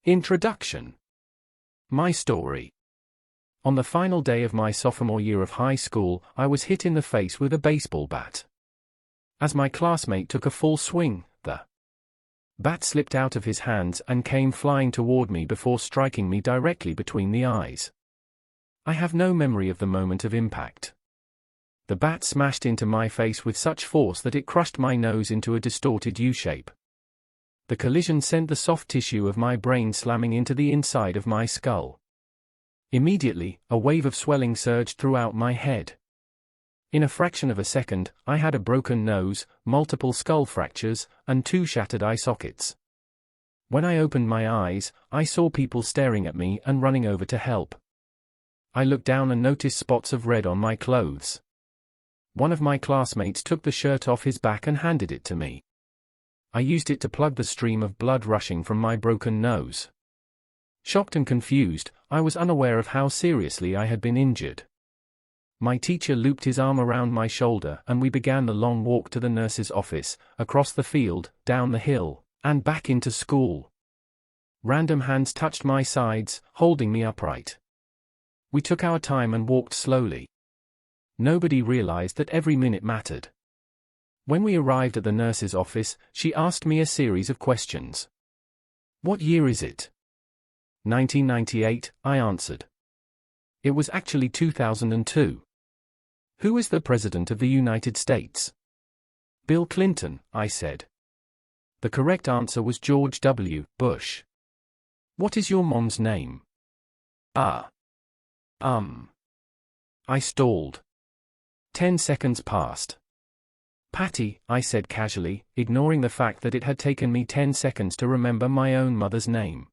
Introduction. My story. On the final day of my sophomore year of high school, I was hit in the face with a baseball bat. As my classmate took a full swing, the bat slipped out of his hands and came flying toward me before striking me directly between the eyes. I have no memory of the moment of impact. The bat smashed into my face with such force that it crushed my nose into a distorted U-shape. The collision sent the soft tissue of my brain slamming into the inside of my skull. Immediately, a wave of swelling surged throughout my head. In a fraction of a second, I had a broken nose, multiple skull fractures, and 2 shattered eye sockets. When I opened my eyes, I saw people staring at me and running over to help. I looked down and noticed spots of red on my clothes. One of my classmates took the shirt off his back and handed it to me. I used it to plug the stream of blood rushing from my broken nose. Shocked and confused, I was unaware of how seriously I had been injured. My teacher looped his arm around my shoulder and we began the long walk to the nurse's office, across the field, down the hill, and back into school. Random hands touched my sides, holding me upright. We took our time and walked slowly. Nobody realized that every minute mattered. When we arrived at the nurse's office, she asked me a series of questions. "What year is it?" 1998, I answered. It was actually 2002. Who is the President of the United States? Bill Clinton, I said. The correct answer was George W. Bush. What is your mom's name? I stalled. 10 seconds passed. Patty, I said casually, ignoring the fact that it had taken me 10 seconds to remember my own mother's name.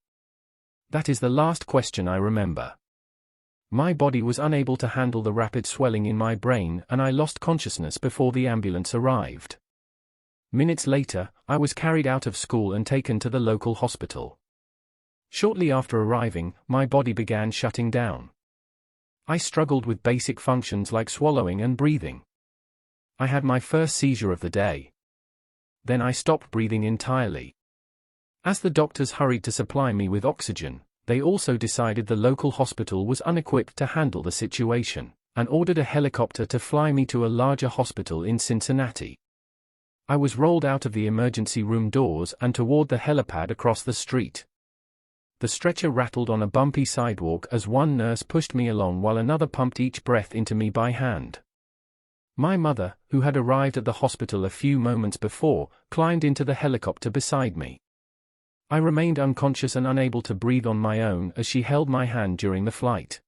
That is the last question I remember. My body was unable to handle the rapid swelling in my brain and I lost consciousness before the ambulance arrived. Minutes later, I was carried out of school and taken to the local hospital. Shortly after arriving, my body began shutting down. I struggled with basic functions like swallowing and breathing. I had my first seizure of the day. Then I stopped breathing entirely. As the doctors hurried to supply me with oxygen, they also decided the local hospital was unequipped to handle the situation, and ordered a helicopter to fly me to a larger hospital in Cincinnati. I was rolled out of the emergency room doors and toward the helipad across the street. The stretcher rattled on a bumpy sidewalk as one nurse pushed me along while another pumped each breath into me by hand. My mother, who had arrived at the hospital a few moments before, climbed into the helicopter beside me. I remained unconscious and unable to breathe on my own as she held my hand during the flight.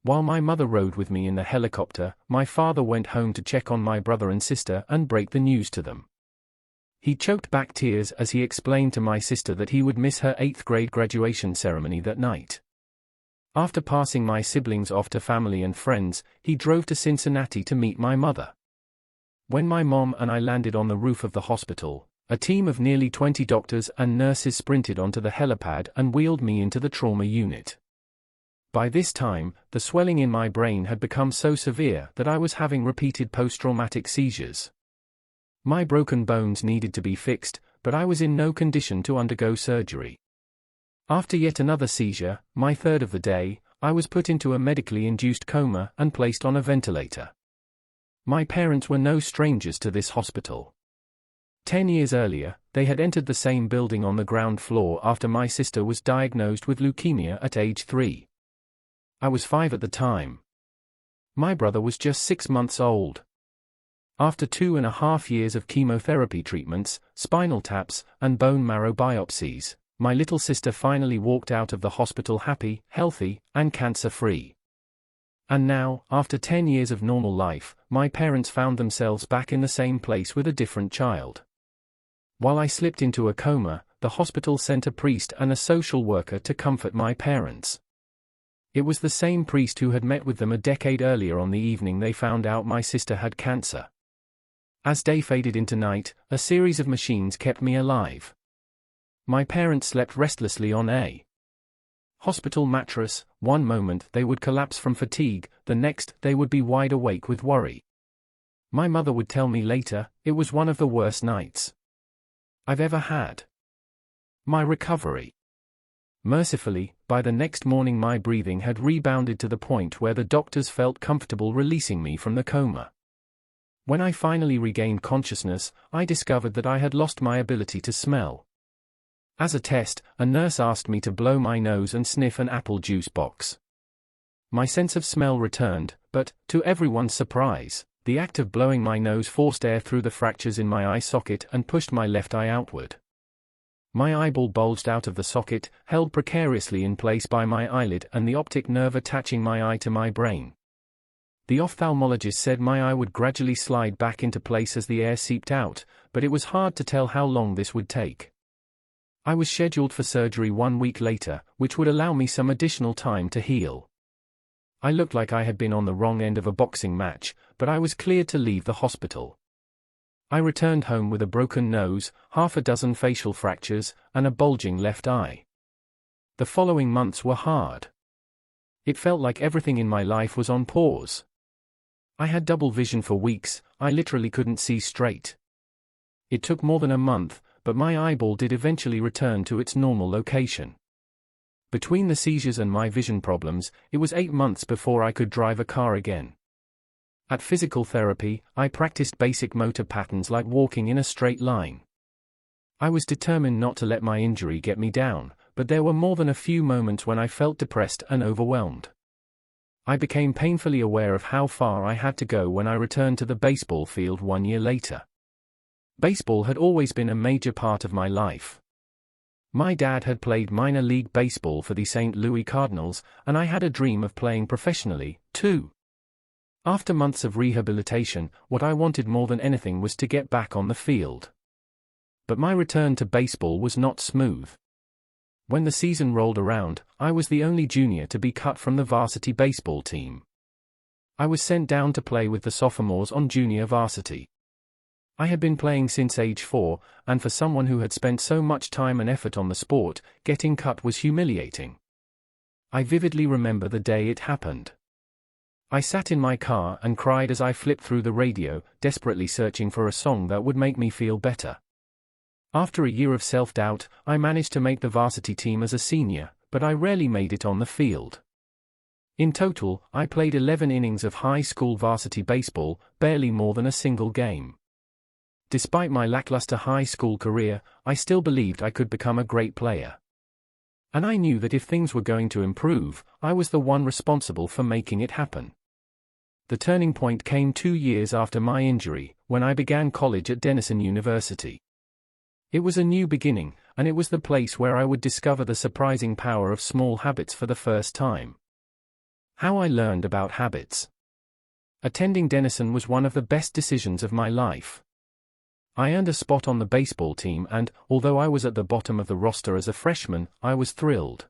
While my mother rode with me in the helicopter, my father went home to check on my brother and sister and break the news to them. He choked back tears as he explained to my sister that he would miss her 8th grade graduation ceremony that night. After passing my siblings off to family and friends, he drove to Cincinnati to meet my mother. When my mom and I landed on the roof of the hospital, a team of nearly 20 doctors and nurses sprinted onto the helipad and wheeled me into the trauma unit. By this time, the swelling in my brain had become so severe that I was having repeated post-traumatic seizures. My broken bones needed to be fixed, but I was in no condition to undergo surgery. After yet another seizure, my third of the day, I was put into a medically induced coma and placed on a ventilator. My parents were no strangers to this hospital. 10 years earlier, they had entered the same building on the ground floor after my sister was diagnosed with leukemia at age 3. I was 5 at the time. My brother was just 6 months old. After 2.5 years of chemotherapy treatments, spinal taps, and bone marrow biopsies, my little sister finally walked out of the hospital happy, healthy, and cancer-free. And now, after 10 years of normal life, my parents found themselves back in the same place with a different child. While I slipped into a coma, the hospital sent a priest and a social worker to comfort my parents. It was the same priest who had met with them a decade earlier on the evening they found out my sister had cancer. As day faded into night, a series of machines kept me alive. My parents slept restlessly on a hospital mattress. One moment they would collapse from fatigue, the next they would be wide awake with worry. My mother would tell me later, it was one of the worst nights I've ever had. My recovery. Mercifully, by the next morning my breathing had rebounded to the point where the doctors felt comfortable releasing me from the coma. When I finally regained consciousness, I discovered that I had lost my ability to smell. As a test, a nurse asked me to blow my nose and sniff an apple juice box. My sense of smell returned, but, to everyone's surprise, the act of blowing my nose forced air through the fractures in my eye socket and pushed my left eye outward. My eyeball bulged out of the socket, held precariously in place by my eyelid and the optic nerve attaching my eye to my brain. The ophthalmologist said my eye would gradually slide back into place as the air seeped out, but it was hard to tell how long this would take. I was scheduled for surgery 1 week later, which would allow me some additional time to heal. I looked like I had been on the wrong end of a boxing match, but I was cleared to leave the hospital. I returned home with a broken nose, half a dozen facial fractures, and a bulging left eye. The following months were hard. It felt like everything in my life was on pause. I had double vision for weeks, I literally couldn't see straight. It took more than a month, but my eyeball did eventually return to its normal location. Between the seizures and my vision problems, it was 8 months before I could drive a car again. At physical therapy, I practiced basic motor patterns like walking in a straight line. I was determined not to let my injury get me down, but there were more than a few moments when I felt depressed and overwhelmed. I became painfully aware of how far I had to go when I returned to the baseball field 1 year later. Baseball had always been a major part of my life. My dad had played minor league baseball for the St. Louis Cardinals, and I had a dream of playing professionally, too. After months of rehabilitation, what I wanted more than anything was to get back on the field. But my return to baseball was not smooth. When the season rolled around, I was the only junior to be cut from the varsity baseball team. I was sent down to play with the sophomores on junior varsity. I had been playing since age 4, and for someone who had spent so much time and effort on the sport, getting cut was humiliating. I vividly remember the day it happened. I sat in my car and cried as I flipped through the radio, desperately searching for a song that would make me feel better. After a year of self-doubt, I managed to make the varsity team as a senior, but I rarely made it on the field. In total, I played 11 innings of high school varsity baseball, barely more than a single game. Despite my lackluster high school career, I still believed I could become a great player. And I knew that if things were going to improve, I was the one responsible for making it happen. The turning point came 2 years after my injury, when I began college at Denison University. It was a new beginning, and it was the place where I would discover the surprising power of small habits for the first time. How I learned about habits. Attending Denison was one of the best decisions of my life. I earned a spot on the baseball team and, although I was at the bottom of the roster as a freshman, I was thrilled.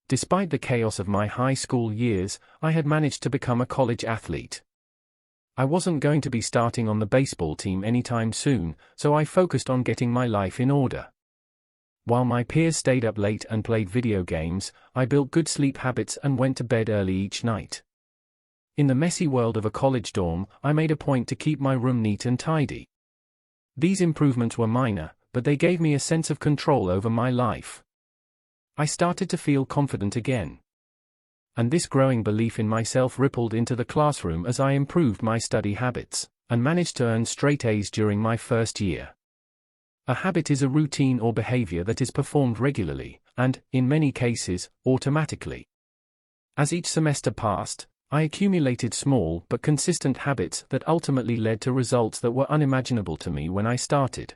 Despite the chaos of my high school years, I had managed to become a college athlete. I wasn't going to be starting on the baseball team anytime soon, so I focused on getting my life in order. While my peers stayed up late and played video games, I built good sleep habits and went to bed early each night. In the messy world of a college dorm, I made a point to keep my room neat and tidy. These improvements were minor, but they gave me a sense of control over my life. I started to feel confident again. And this growing belief in myself rippled into the classroom as I improved my study habits, and managed to earn straight A's during my first year. A habit is a routine or behavior that is performed regularly, and, in many cases, automatically. As each semester passed, I accumulated small but consistent habits that ultimately led to results that were unimaginable to me when I started.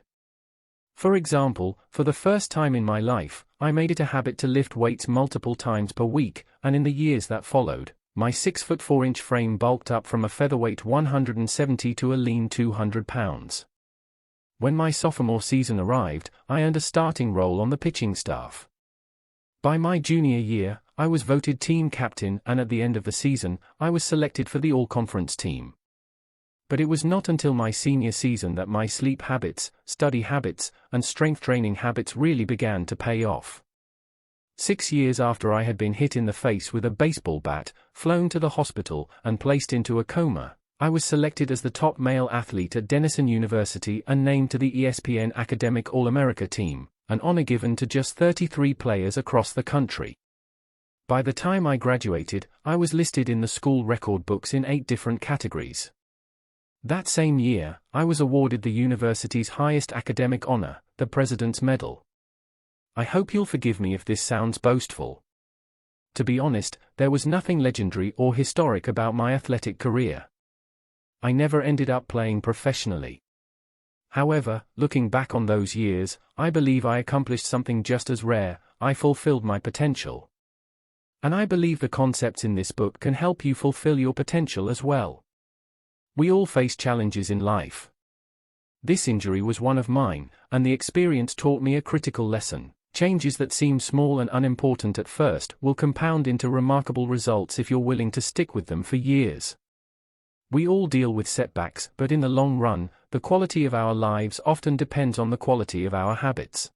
For example, for the first time in my life, I made it a habit to lift weights multiple times per week, and in the years that followed, my 6'4" frame bulked up from a featherweight 170 to a lean 200 pounds. When my sophomore season arrived, I earned a starting role on the pitching staff. By my junior year, I was voted team captain, and at the end of the season, I was selected for the all-conference team. But it was not until my senior season that my sleep habits, study habits, and strength training habits really began to pay off. 6 years after I had been hit in the face with a baseball bat, flown to the hospital, and placed into a coma, I was selected as the top male athlete at Denison University and named to the ESPN Academic All-America team, an honor given to just 33 players across the country. By the time I graduated, I was listed in the school record books in 8 different categories. That same year, I was awarded the university's highest academic honor, the President's Medal. I hope you'll forgive me if this sounds boastful. To be honest, there was nothing legendary or historic about my athletic career. I never ended up playing professionally. However, looking back on those years, I believe I accomplished something just as rare. I fulfilled my potential. And I believe the concepts in this book can help you fulfill your potential as well. We all face challenges in life. This injury was one of mine, and the experience taught me a critical lesson. Changes that seem small and unimportant at first will compound into remarkable results if you're willing to stick with them for years. We all deal with setbacks, but in the long run, the quality of our lives often depends on the quality of our habits.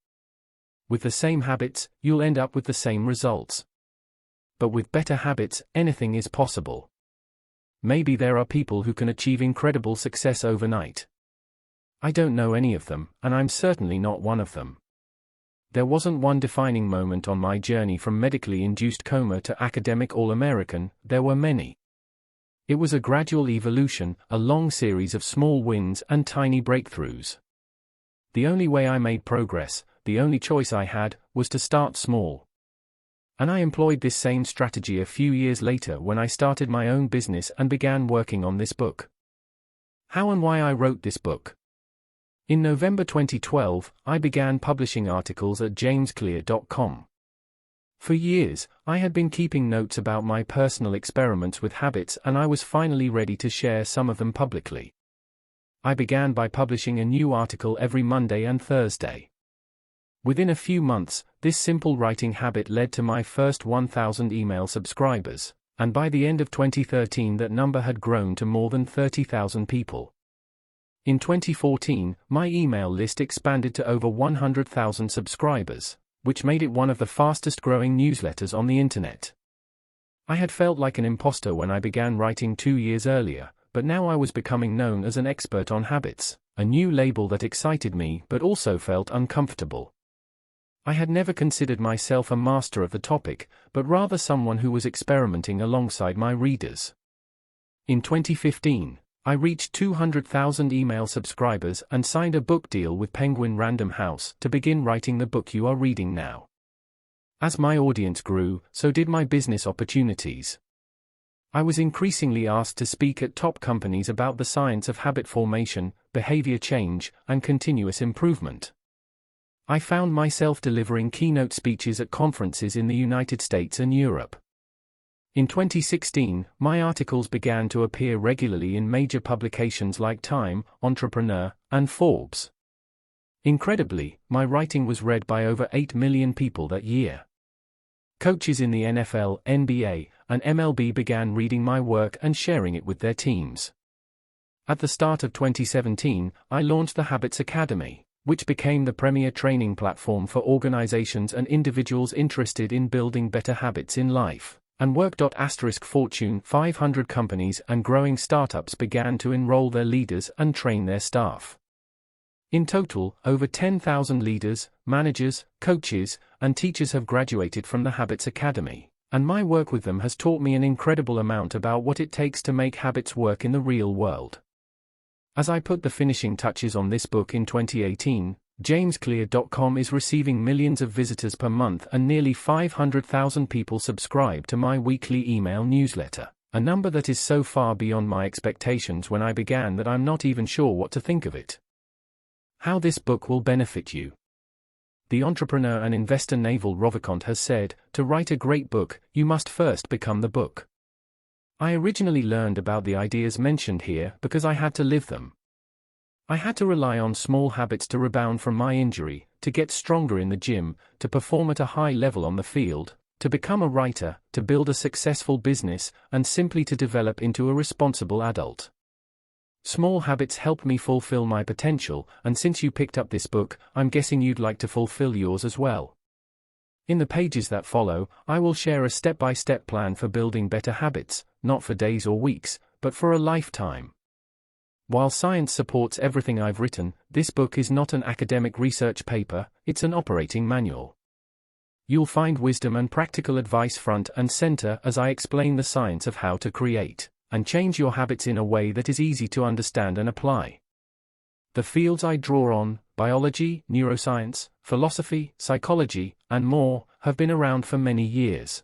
With the same habits, you'll end up with the same results. But with better habits, anything is possible. Maybe there are people who can achieve incredible success overnight. I don't know any of them, and I'm certainly not one of them. There wasn't one defining moment on my journey from medically induced coma to academic All-American. There were many. It was a gradual evolution, a long series of small wins and tiny breakthroughs. The only way I made progress, the only choice I had, was to start small. And I employed this same strategy a few years later when I started my own business and began working on this book. How and why I wrote this book. In November 2012, I began publishing articles at jamesclear.com. For years, I had been keeping notes about my personal experiments with habits, and I was finally ready to share some of them publicly. I began by publishing a new article every Monday and Thursday. Within a few months, this simple writing habit led to my first 1,000 email subscribers, and by the end of 2013 that number had grown to more than 30,000 people. In 2014, my email list expanded to over 100,000 subscribers, which made it one of the fastest-growing newsletters on the internet. I had felt like an imposter when I began writing 2 years earlier, but now I was becoming known as an expert on habits, a new label that excited me but also felt uncomfortable. I had never considered myself a master of the topic, but rather someone who was experimenting alongside my readers. In 2015, I reached 200,000 email subscribers and signed a book deal with Penguin Random House to begin writing the book you are reading now. As my audience grew, so did my business opportunities. I was increasingly asked to speak at top companies about the science of habit formation, behavior change, and continuous improvement. I found myself delivering keynote speeches at conferences in the United States and Europe. In 2016, my articles began to appear regularly in major publications like Time, Entrepreneur, and Forbes. Incredibly, my writing was read by over 8 million people that year. Coaches in the NFL, NBA, and MLB began reading my work and sharing it with their teams. At the start of 2017, I launched the Habits Academy, which became the premier training platform for organizations and individuals interested in building better habits in life. And Fortune 500 companies and growing startups began to enroll their leaders and train their staff. In total, over 10,000 leaders, managers, coaches, and teachers have graduated from the Habits Academy, and my work with them has taught me an incredible amount about what it takes to make habits work in the real world. As I put the finishing touches on this book in 2018, jamesclear.com is receiving millions of visitors per month and nearly 500,000 people subscribe to my weekly email newsletter, a number that is so far beyond my expectations when I began that I'm not even sure what to think of it. How this book will benefit you. The entrepreneur and investor Naval Ravikant has said, to write a great book, you must first become the book. I originally learned about the ideas mentioned here because I had to live them. I had to rely on small habits to rebound from my injury, to get stronger in the gym, to perform at a high level on the field, to become a writer, to build a successful business, and simply to develop into a responsible adult. Small habits helped me fulfill my potential, and since you picked up this book, I'm guessing you'd like to fulfill yours as well. In the pages that follow, I will share a step-by-step plan for building better habits, not for days or weeks, but for a lifetime. While science supports everything I've written, this book is not an academic research paper, it's an operating manual. You'll find wisdom and practical advice front and center as I explain the science of how to create and change your habits in a way that is easy to understand and apply. The fields I draw on, biology, neuroscience, philosophy, psychology, and more, have been around for many years.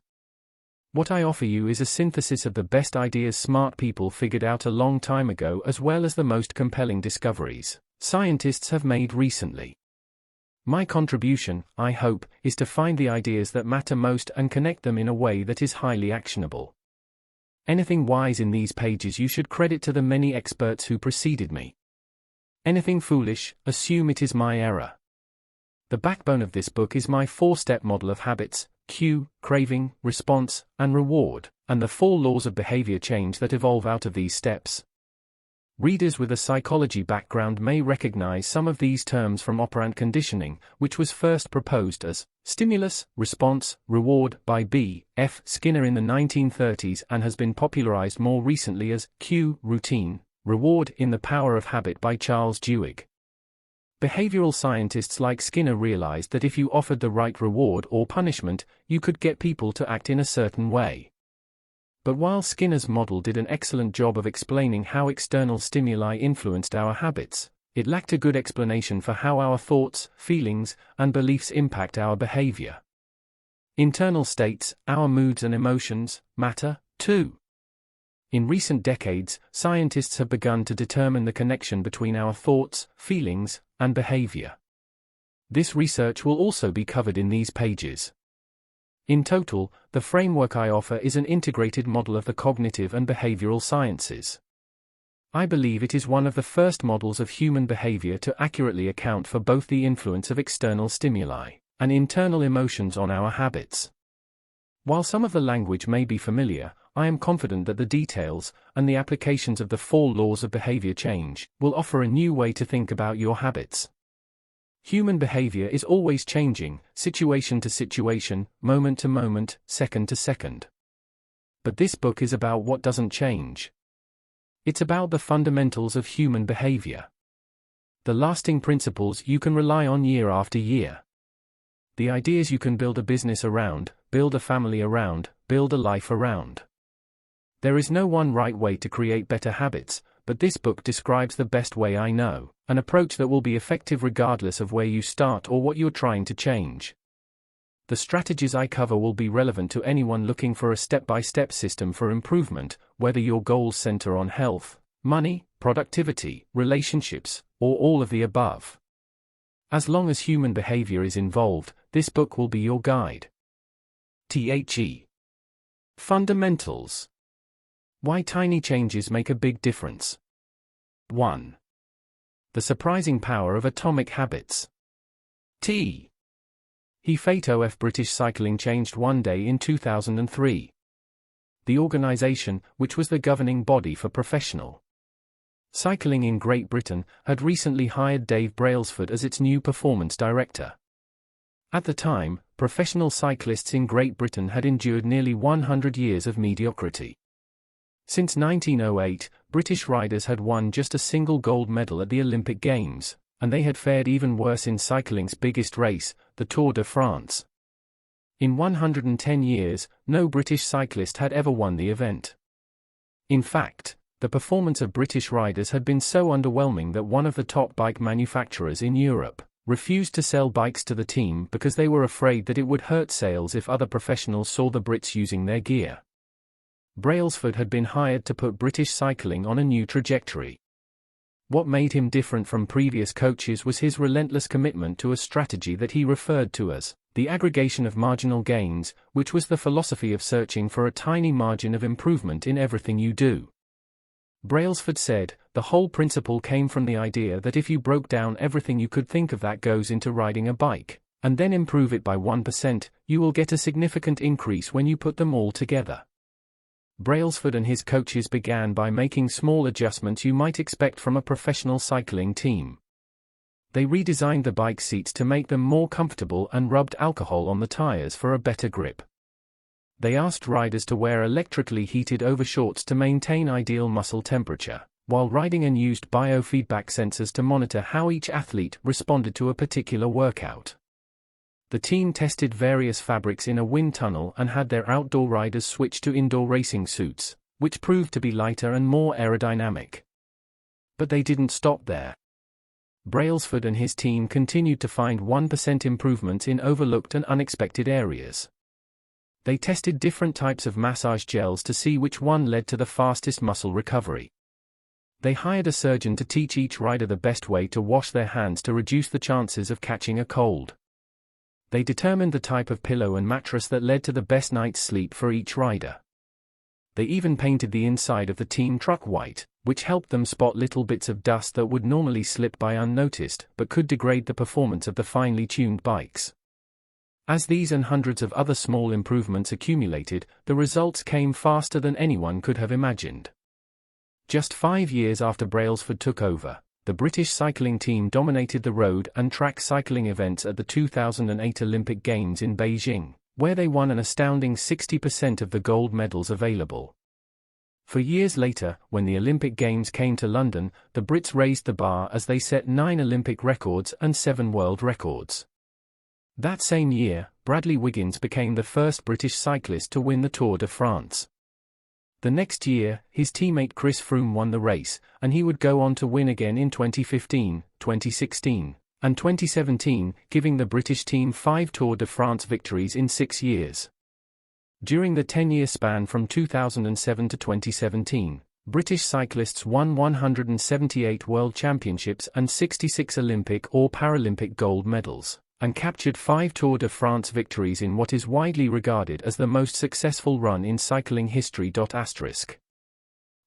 What I offer you is a synthesis of the best ideas smart people figured out a long time ago, as well as the most compelling discoveries scientists have made recently. My contribution, I hope, is to find the ideas that matter most and connect them in a way that is highly actionable. Anything wise in these pages you should credit to the many experts who preceded me. Anything foolish, assume it is my error. The backbone of this book is my 4-step model of habits: cue, craving, response, and reward, and the 4 laws of behavior change that evolve out of these steps. Readers with a psychology background may recognize some of these terms from operant conditioning, which was first proposed as stimulus, response, reward by B. F. Skinner in the 1930s and has been popularized more recently as cue, routine, reward in The Power of Habit by Charles Duhigg. Behavioral scientists like Skinner realized that if you offered the right reward or punishment, you could get people to act in a certain way. But while Skinner's model did an excellent job of explaining how external stimuli influenced our habits, it lacked a good explanation for how our thoughts, feelings, and beliefs impact our behavior. Internal states, our moods and emotions, matter, too. In recent decades, scientists have begun to determine the connection between our thoughts, feelings, and behavior. This research will also be covered in these pages. In total, the framework I offer is an integrated model of the cognitive and behavioral sciences. I believe it is one of the first models of human behavior to accurately account for both the influence of external stimuli and internal emotions on our habits. While some of the language may be familiar, I am confident that the details and the applications of the 4 laws of behavior change will offer a new way to think about your habits. Human behavior is always changing, situation to situation, moment to moment, second to second. But this book is about what doesn't change. It's about the fundamentals of human behavior. The lasting principles you can rely on year after year. The ideas you can build a business around, build a family around, build a life around. There is no one right way to create better habits, but this book describes the best way I know, an approach that will be effective regardless of where you start or what you're trying to change. The strategies I cover will be relevant to anyone looking for a step-by-step system for improvement, whether your goals center on health, money, productivity, relationships, or all of the above. As long as human behavior is involved, this book will be your guide. The Fundamentals. Why tiny changes make a big difference. 1. The surprising power of atomic habits. F. British cycling changed one day in 2003. The organization, which was the governing body for professional cycling in Great Britain, had recently hired Dave Brailsford as its new performance director. At the time, professional cyclists in Great Britain had endured nearly 100 years of mediocrity. Since 1908, British riders had won just a single gold medal at the Olympic Games, and they had fared even worse in cycling's biggest race, the Tour de France. In 110 years, no British cyclist had ever won the event. In fact, the performance of British riders had been so underwhelming that one of the top bike manufacturers in Europe refused to sell bikes to the team because they were afraid that it would hurt sales if other professionals saw the Brits using their gear. Brailsford had been hired to put British cycling on a new trajectory. What made him different from previous coaches was his relentless commitment to a strategy that he referred to as the aggregation of marginal gains, which was the philosophy of searching for a tiny margin of improvement in everything you do. Brailsford said, the whole principle came from the idea that if you broke down everything you could think of that goes into riding a bike, and then improve it by 1%, you will get a significant increase when you put them all together. Brailsford and his coaches began by making small adjustments you might expect from a professional cycling team. They redesigned the bike seats to make them more comfortable and rubbed alcohol on the tires for a better grip. They asked riders to wear electrically heated overshorts to maintain ideal muscle temperature, while riding and used biofeedback sensors to monitor how each athlete responded to a particular workout. The team tested various fabrics in a wind tunnel and had their outdoor riders switch to indoor racing suits, which proved to be lighter and more aerodynamic. But they didn't stop there. Brailsford and his team continued to find 1% improvements in overlooked and unexpected areas. They tested different types of massage gels to see which one led to the fastest muscle recovery. They hired a surgeon to teach each rider the best way to wash their hands to reduce the chances of catching a cold. They determined the type of pillow and mattress that led to the best night's sleep for each rider. They even painted the inside of the team truck white, which helped them spot little bits of dust that would normally slip by unnoticed but could degrade the performance of the finely tuned bikes. As these and hundreds of other small improvements accumulated, the results came faster than anyone could have imagined. Just 5 years after Brailsford took over, the British cycling team dominated the road and track cycling events at the 2008 Olympic Games in Beijing, where they won an astounding 60% of the gold medals available. For years later, when the Olympic Games came to London, the Brits raised the bar as they set 9 Olympic records and 7 world records. That same year, Bradley Wiggins became the first British cyclist to win the Tour de France. The next year, his teammate Chris Froome won the race, and he would go on to win again in 2015, 2016, and 2017, giving the British team 5 Tour de France victories in 6 years. During the 10-year span from 2007 to 2017, British cyclists won 178 World Championships and 66 Olympic or Paralympic gold medals, and captured 5 Tour de France victories in what is widely regarded as the most successful run in cycling history.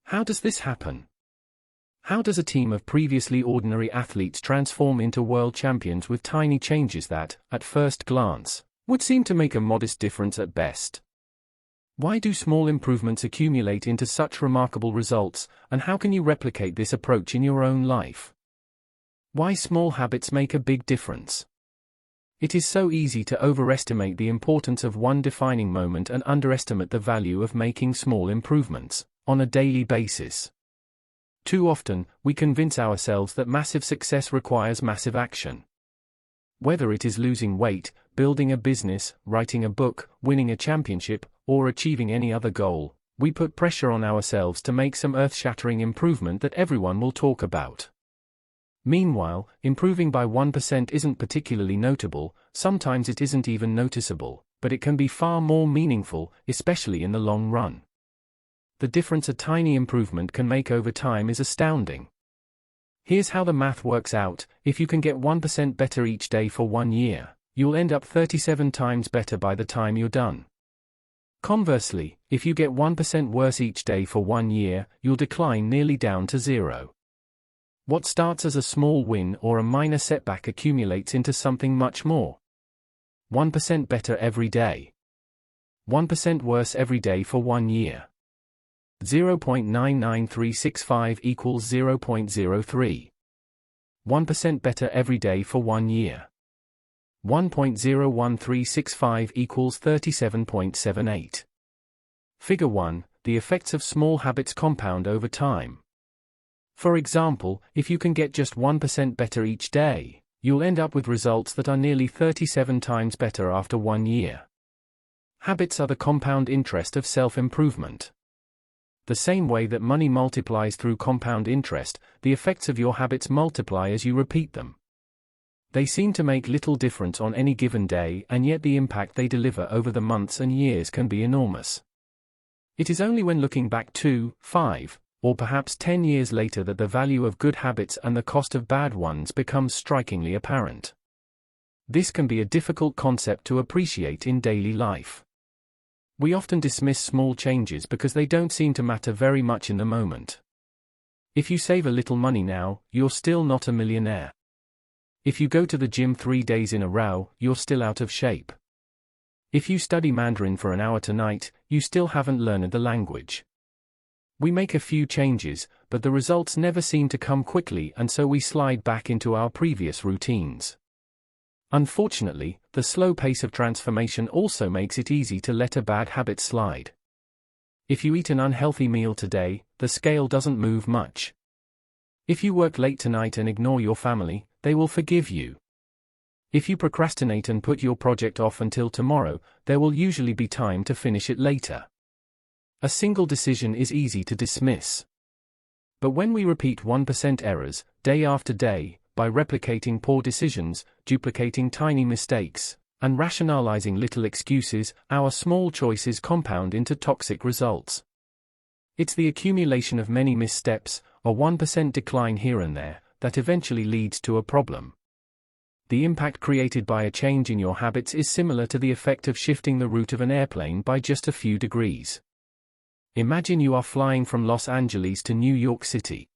How does this happen? How does a team of previously ordinary athletes transform into world champions with tiny changes that, at first glance, would seem to make a modest difference at best? Why do small improvements accumulate into such remarkable results, and how can you replicate this approach in your own life? Why small habits make a big difference? It is so easy to overestimate the importance of one defining moment and underestimate the value of making small improvements on a daily basis. Too often, we convince ourselves that massive success requires massive action. Whether it is losing weight, building a business, writing a book, winning a championship, or achieving any other goal, we put pressure on ourselves to make some earth-shattering improvement that everyone will talk about. Meanwhile, improving by 1% isn't particularly notable, sometimes it isn't even noticeable, but it can be far more meaningful, especially in the long run. The difference a tiny improvement can make over time is astounding. Here's how the math works out: if you can get 1% better each day for 1 year, you'll end up 37 times better by the time you're done. Conversely, if you get 1% worse each day for 1 year, you'll decline nearly down to 0. What starts as a small win or a minor setback accumulates into something much more. 1% better every day. 1% worse every day for 1 year. 0.99365 equals 0.03. 1% better every day for 1 year. 1.01365 equals 37.78. Figure 1. The effects of small habits compound over time. For example, if you can get just 1% better each day, you'll end up with results that are nearly 37 times better after 1 year. Habits are the compound interest of self-improvement. The same way that money multiplies through compound interest, the effects of your habits multiply as you repeat them. They seem to make little difference on any given day, and yet the impact they deliver over the months and years can be enormous. It is only when looking back 2, 5, or perhaps 10 years later that the value of good habits and the cost of bad ones becomes strikingly apparent. This can be a difficult concept to appreciate in daily life. We often dismiss small changes because they don't seem to matter very much in the moment. If you save a little money now, you're still not a millionaire. If you go to the gym 3 days in a row, you're still out of shape. If you study Mandarin for an hour tonight, you still haven't learned the language. We make a few changes, but the results never seem to come quickly, and so we slide back into our previous routines. Unfortunately, the slow pace of transformation also makes it easy to let a bad habit slide. If you eat an unhealthy meal today, the scale doesn't move much. If you work late tonight and ignore your family, they will forgive you. If you procrastinate and put your project off until tomorrow, there will usually be time to finish it later. A single decision is easy to dismiss. But when we repeat 1% errors, day after day, by replicating poor decisions, duplicating tiny mistakes, and rationalizing little excuses, our small choices compound into toxic results. It's the accumulation of many missteps, a 1% decline here and there, that eventually leads to a problem. The impact created by a change in your habits is similar to the effect of shifting the route of an airplane by just a few degrees. Imagine you are flying from Los Angeles to New York City.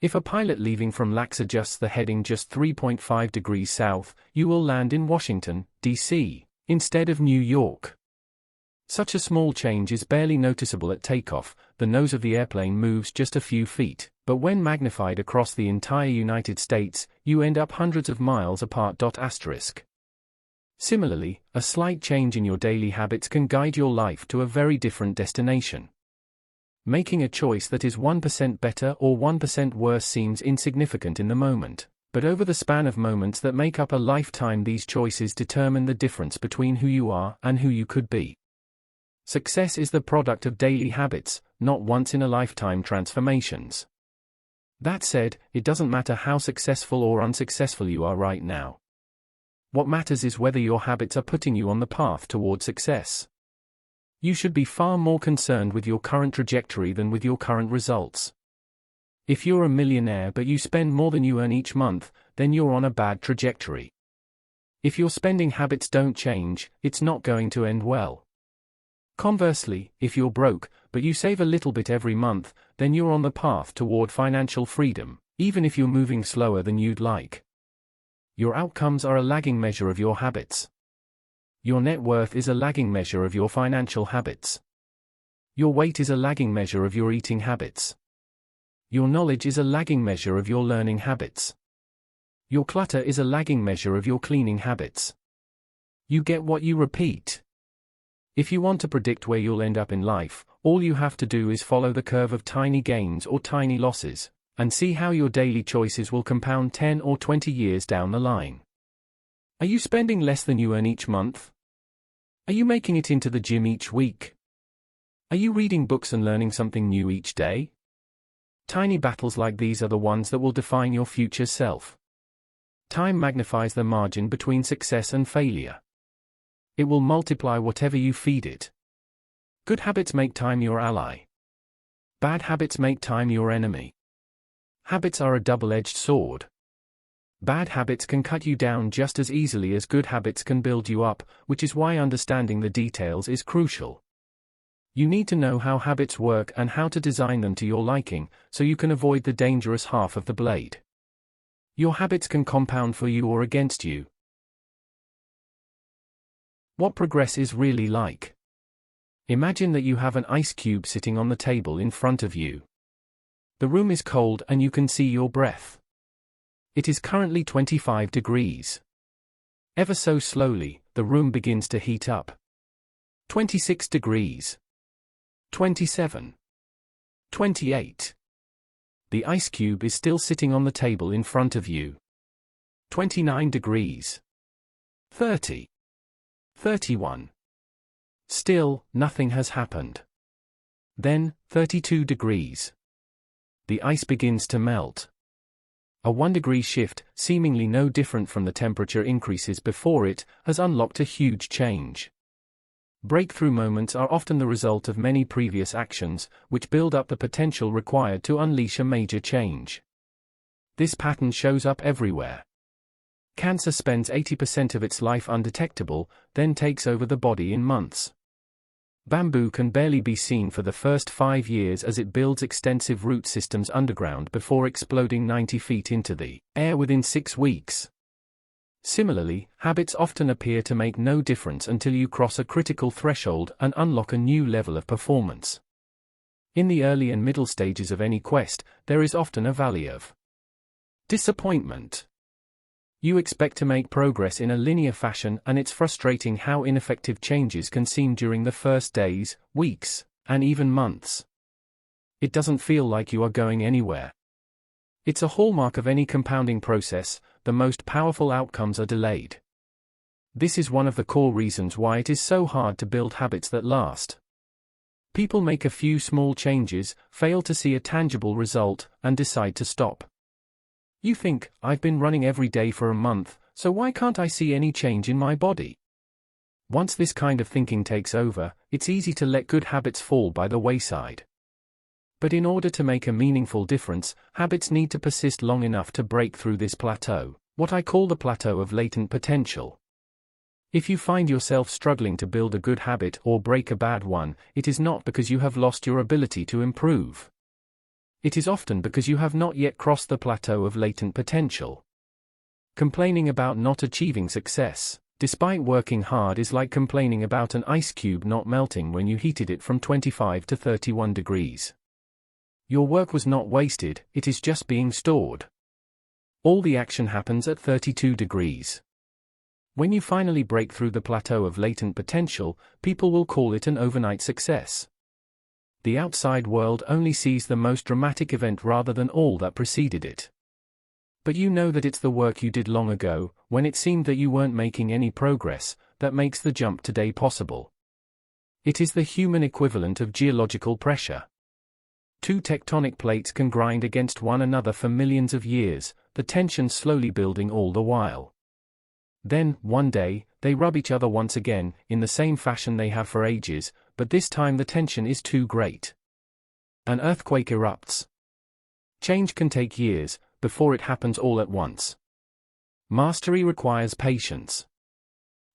If a pilot leaving from LAX adjusts the heading just 3.5 degrees south, you will land in Washington, D.C., instead of New York. Such a small change is barely noticeable at takeoff, the nose of the airplane moves just a few feet, but when magnified across the entire United States, you end up hundreds of miles apart. Similarly, a slight change in your daily habits can guide your life to a very different destination. Making a choice that is 1% better or 1% worse seems insignificant in the moment, but over the span of moments that make up a lifetime, these choices determine the difference between who you are and who you could be. Success is the product of daily habits, not once-in-a-lifetime transformations. That said, it doesn't matter how successful or unsuccessful you are right now. What matters is whether your habits are putting you on the path toward success. You should be far more concerned with your current trajectory than with your current results. If you're a millionaire but you spend more than you earn each month, then you're on a bad trajectory. If your spending habits don't change, it's not going to end well. Conversely, if you're broke, but you save a little bit every month, then you're on the path toward financial freedom, even if you're moving slower than you'd like. Your outcomes are a lagging measure of your habits. Your net worth is a lagging measure of your financial habits. Your weight is a lagging measure of your eating habits. Your knowledge is a lagging measure of your learning habits. Your clutter is a lagging measure of your cleaning habits. You get what you repeat. If you want to predict where you'll end up in life, all you have to do is follow the curve of tiny gains or tiny losses, and see how your daily choices will compound 10 or 20 years down the line. Are you spending less than you earn each month? Are you making it into the gym each week? Are you reading books and learning something new each day? Tiny battles like these are the ones that will define your future self. Time magnifies the margin between success and failure. It will multiply whatever you feed it. Good habits make time your ally. Bad habits make time your enemy. Habits are a double-edged sword. Bad habits can cut you down just as easily as good habits can build you up, which is why understanding the details is crucial. You need to know how habits work and how to design them to your liking, so you can avoid the dangerous half of the blade. Your habits can compound for you or against you. What progress is really like. Imagine that you have an ice cube sitting on the table in front of you. The room is cold and you can see your breath. It is currently 25 degrees. Ever so slowly, the room begins to heat up. 26 degrees. 27. 28. The ice cube is still sitting on the table in front of you. 29 degrees. 30. 31. Still, nothing has happened. Then, 32 degrees. The ice begins to melt. A 1-degree shift, seemingly no different from the temperature increases before it, has unlocked a huge change. Breakthrough moments are often the result of many previous actions, which build up the potential required to unleash a major change. This pattern shows up everywhere. Cancer spends 80% of its life undetectable, then takes over the body in months. Bamboo can barely be seen for the first 5 years as it builds extensive root systems underground before exploding 90 feet into the air within 6 weeks. Similarly, habits often appear to make no difference until you cross a critical threshold and unlock a new level of performance. In the early and middle stages of any quest, there is often a valley of disappointment. You expect to make progress in a linear fashion, and it's frustrating how ineffective changes can seem during the first days, weeks, and even months. It doesn't feel like you are going anywhere. It's a hallmark of any compounding process. The most powerful outcomes are delayed. This is one of the core reasons why it is so hard to build habits that last. People make a few small changes, fail to see a tangible result, and decide to stop. You think, I've been running every day for a month, so why can't I see any change in my body? Once this kind of thinking takes over, it's easy to let good habits fall by the wayside. But in order to make a meaningful difference, habits need to persist long enough to break through this plateau, what I call the plateau of latent potential. If you find yourself struggling to build a good habit or break a bad one, it is not because you have lost your ability to improve. It is often because you have not yet crossed the plateau of latent potential. Complaining about not achieving success, despite working hard, is like complaining about an ice cube not melting when you heated it from 25 to 31 degrees. Your work was not wasted, it is just being stored. All the action happens at 32 degrees. When you finally break through the plateau of latent potential, people will call it an overnight success. The outside world only sees the most dramatic event rather than all that preceded it. But you know that it's the work you did long ago, when it seemed that you weren't making any progress, that makes the jump today possible. It is the human equivalent of geological pressure. Two tectonic plates can grind against one another for millions of years, the tension slowly building all the while. Then, one day, they rub each other once again, in the same fashion they have for ages, but this time the tension is too great. An earthquake erupts. Change can take years, before it happens all at once. Mastery requires patience.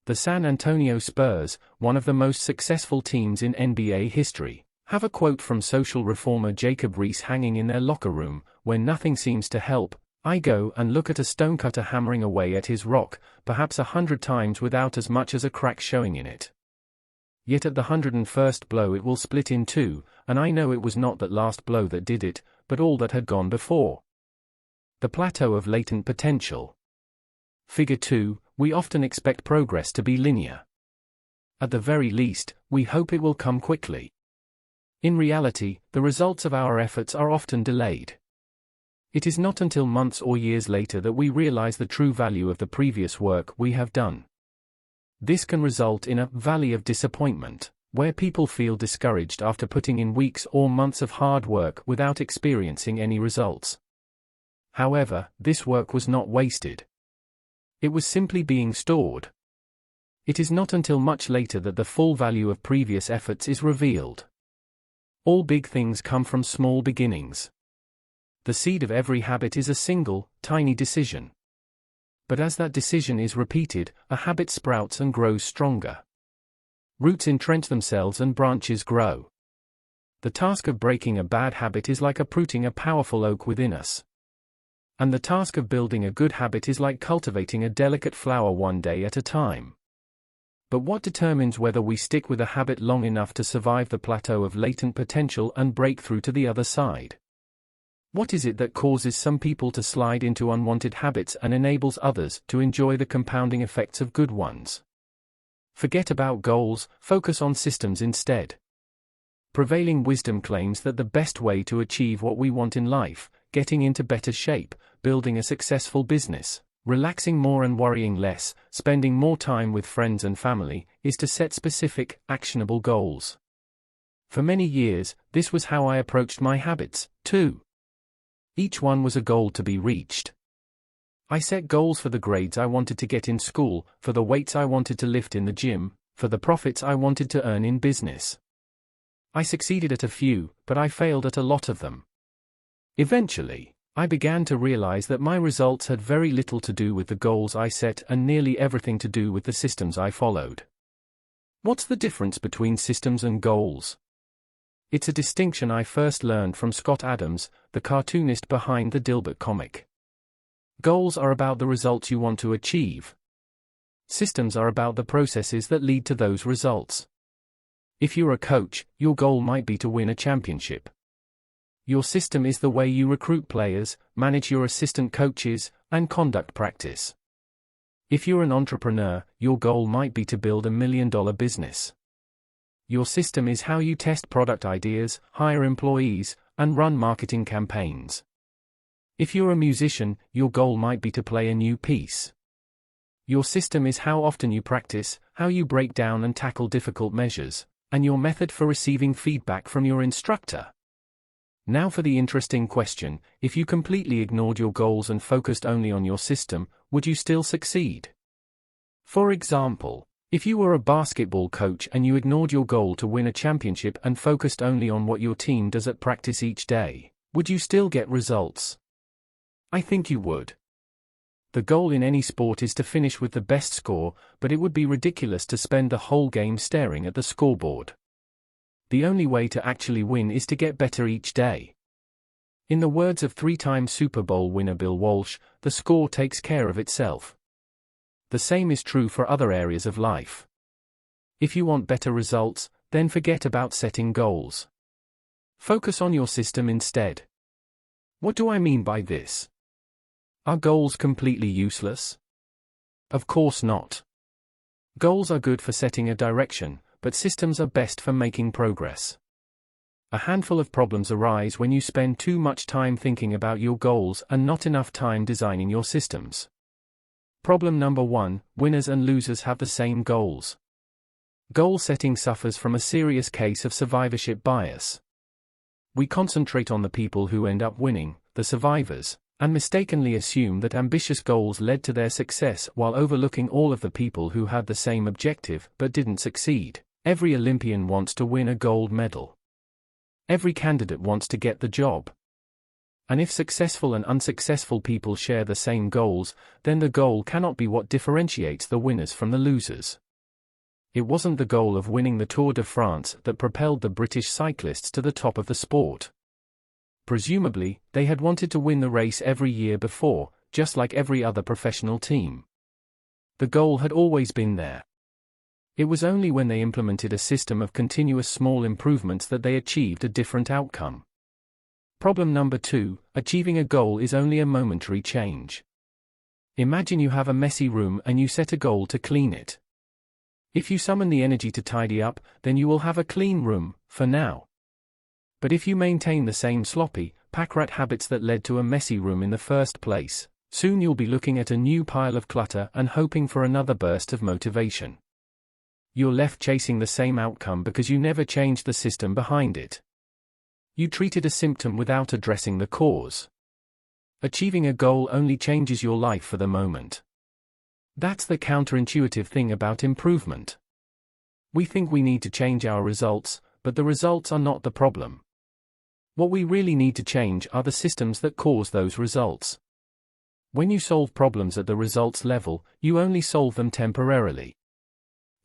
The San Antonio Spurs, one of the most successful teams in NBA history, have a quote from social reformer Jacob Riis hanging in their locker room: "When nothing seems to help, I go and look at a stonecutter hammering away at his rock, perhaps 100 times without as much as a crack showing in it. Yet at the 101st blow it will split in two, and I know it was not that last blow that did it, but all that had gone before." The plateau of latent potential. Figure 2, we often expect progress to be linear. At the very least, we hope it will come quickly. In reality, the results of our efforts are often delayed. It is not until months or years later that we realize the true value of the previous work we have done. This can result in a valley of disappointment, where people feel discouraged after putting in weeks or months of hard work without experiencing any results. However, this work was not wasted. It was simply being stored. It is not until much later that the full value of previous efforts is revealed. All big things come from small beginnings. The seed of every habit is a single, tiny decision. But as that decision is repeated, a habit sprouts and grows stronger. Roots entrench themselves and branches grow. The task of breaking a bad habit is like uprooting a powerful oak within us. And the task of building a good habit is like cultivating a delicate flower one day at a time. But what determines whether we stick with a habit long enough to survive the plateau of latent potential and break through to the other side? What is it that causes some people to slide into unwanted habits and enables others to enjoy the compounding effects of good ones? Forget about goals, focus on systems instead. Prevailing wisdom claims that the best way to achieve what we want in life, getting into better shape, building a successful business, relaxing more and worrying less, spending more time with friends and family, is to set specific, actionable goals. For many years, this was how I approached my habits, too. Each one was a goal to be reached. I set goals for the grades I wanted to get in school, for the weights I wanted to lift in the gym, for the profits I wanted to earn in business. I succeeded at a few, but I failed at a lot of them. Eventually, I began to realize that my results had very little to do with the goals I set and nearly everything to do with the systems I followed. What's the difference between systems and goals? It's a distinction I first learned from Scott Adams, the cartoonist behind the Dilbert comic. Goals are about the results you want to achieve. Systems are about the processes that lead to those results. If you're a coach, your goal might be to win a championship. Your system is the way you recruit players, manage your assistant coaches, and conduct practice. If you're an entrepreneur, your goal might be to build $1 million business. Your system is how you test product ideas, hire employees, and run marketing campaigns. If you're a musician, your goal might be to play a new piece. Your system is how often you practice, how you break down and tackle difficult measures, and your method for receiving feedback from your instructor. Now for the interesting question: if you completely ignored your goals and focused only on your system, would you still succeed? For example, if you were a basketball coach and you ignored your goal to win a championship and focused only on what your team does at practice each day, would you still get results? I think you would. The goal in any sport is to finish with the best score, but it would be ridiculous to spend the whole game staring at the scoreboard. The only way to actually win is to get better each day. In the words of three-time Super Bowl winner Bill Walsh, the score takes care of itself. The same is true for other areas of life. If you want better results, then forget about setting goals. Focus on your system instead. What do I mean by this? Are goals completely useless? Of course not. Goals are good for setting a direction, but systems are best for making progress. A handful of problems arise when you spend too much time thinking about your goals and not enough time designing your systems. Problem number 1: winners and losers have the same goals. Goal setting suffers from a serious case of survivorship bias. We concentrate on the people who end up winning, the survivors, and mistakenly assume that ambitious goals led to their success while overlooking all of the people who had the same objective but didn't succeed. Every Olympian wants to win a gold medal. Every candidate wants to get the job. And if successful and unsuccessful people share the same goals, then the goal cannot be what differentiates the winners from the losers. It wasn't the goal of winning the Tour de France that propelled the British cyclists to the top of the sport. Presumably, they had wanted to win the race every year before, just like every other professional team. The goal had always been there. It was only when they implemented a system of continuous small improvements that they achieved a different outcome. Problem number 2: achieving a goal is only a momentary change. Imagine you have a messy room and you set a goal to clean it. If you summon the energy to tidy up, then you will have a clean room, for now. But if you maintain the same sloppy, pack-rat habits that led to a messy room in the first place, soon you'll be looking at a new pile of clutter and hoping for another burst of motivation. You're left chasing the same outcome because you never changed the system behind it. You treated a symptom without addressing the cause. Achieving a goal only changes your life for the moment. That's the counterintuitive thing about improvement. We think we need to change our results, but the results are not the problem. What we really need to change are the systems that cause those results. When you solve problems at the results level, you only solve them temporarily.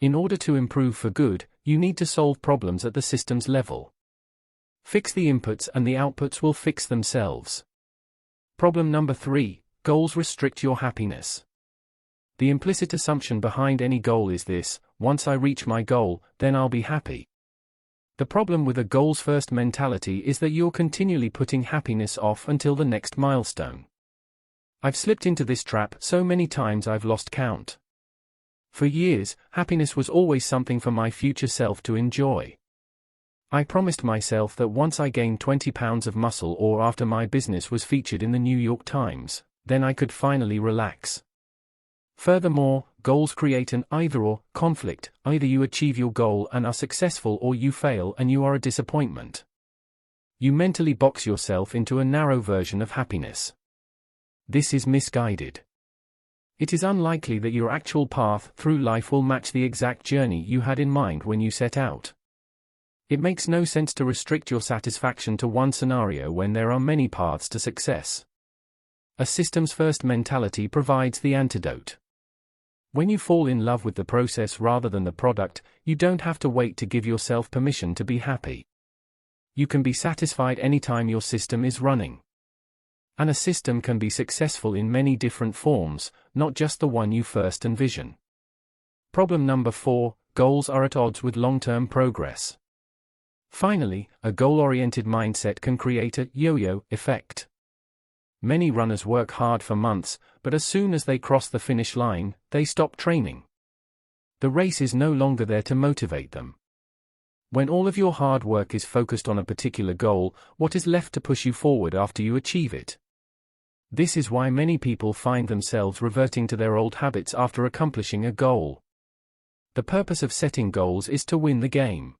In order to improve for good, you need to solve problems at the systems level. Fix the inputs and the outputs will fix themselves. Problem number 3: goals restrict your happiness. The implicit assumption behind any goal is this: once I reach my goal, then I'll be happy. The problem with a goals-first mentality is that you're continually putting happiness off until the next milestone. I've slipped into this trap so many times I've lost count. For years, happiness was always something for my future self to enjoy. I promised myself that once I gained 20 pounds of muscle or after my business was featured in the New York Times, then I could finally relax. Furthermore, goals create an either-or conflict: either you achieve your goal and are successful or you fail and you are a disappointment. You mentally box yourself into a narrow version of happiness. This is misguided. It is unlikely that your actual path through life will match the exact journey you had in mind when you set out. It makes no sense to restrict your satisfaction to one scenario when there are many paths to success. A systems-first mentality provides the antidote. When you fall in love with the process rather than the product, you don't have to wait to give yourself permission to be happy. You can be satisfied anytime your system is running. And a system can be successful in many different forms, not just the one you first envision. Problem number 4: goals are at odds with long-term progress. Finally, a goal-oriented mindset can create a yo-yo effect. Many runners work hard for months, but as soon as they cross the finish line, they stop training. The race is no longer there to motivate them. When all of your hard work is focused on a particular goal, what is left to push you forward after you achieve it? This is why many people find themselves reverting to their old habits after accomplishing a goal. The purpose of setting goals is to win the game.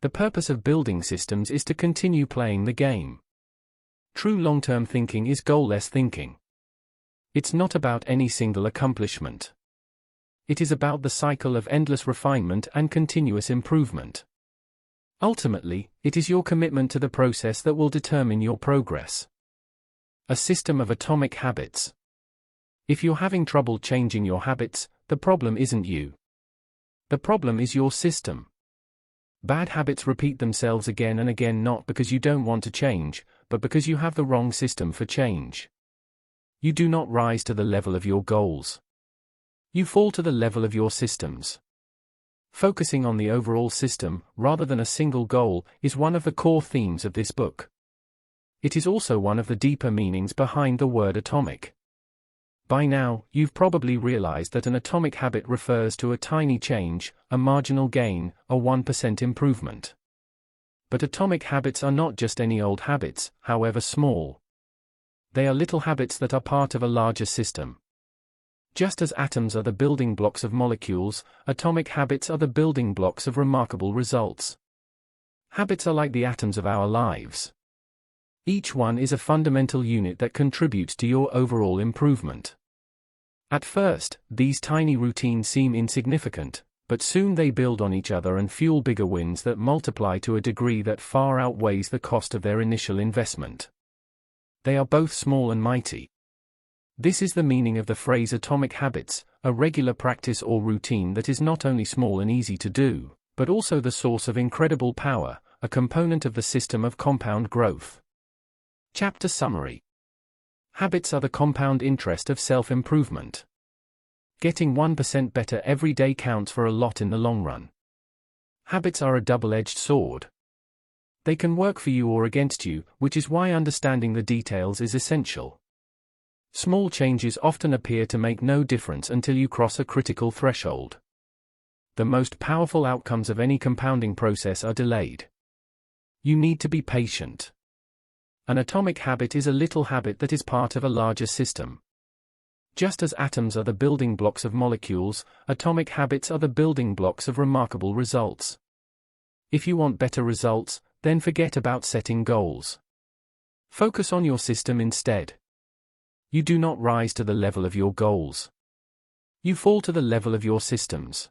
The purpose of building systems is to continue playing the game. True long-term thinking is goal-less thinking. It's not about any single accomplishment. It is about the cycle of endless refinement and continuous improvement. Ultimately, it is your commitment to the process that will determine your progress. A system of atomic habits. If you're having trouble changing your habits, the problem isn't you. The problem is your system. Bad habits repeat themselves again and again not because you don't want to change, but because you have the wrong system for change. You do not rise to the level of your goals. You fall to the level of your systems. Focusing on the overall system, rather than a single goal, is one of the core themes of this book. It is also one of the deeper meanings behind the word atomic. By now, you've probably realized that an atomic habit refers to a tiny change, a marginal gain, a 1% improvement. But atomic habits are not just any old habits, however small. They are little habits that are part of a larger system. Just as atoms are the building blocks of molecules, atomic habits are the building blocks of remarkable results. Habits are like the atoms of our lives. Each one is a fundamental unit that contributes to your overall improvement. At first, these tiny routines seem insignificant, but soon they build on each other and fuel bigger wins that multiply to a degree that far outweighs the cost of their initial investment. They are both small and mighty. This is the meaning of the phrase atomic habits, a regular practice or routine that is not only small and easy to do, but also the source of incredible power, a component of the system of compound growth. Chapter Summary. Habits are the compound interest of self-improvement. Getting 1% better every day counts for a lot in the long run. Habits are a double-edged sword. They can work for you or against you, which is why understanding the details is essential. Small changes often appear to make no difference until you cross a critical threshold. The most powerful outcomes of any compounding process are delayed. You need to be patient. An atomic habit is a little habit that is part of a larger system. Just as atoms are the building blocks of molecules, atomic habits are the building blocks of remarkable results. If you want better results, then forget about setting goals. Focus on your system instead. You do not rise to the level of your goals. You fall to the level of your systems.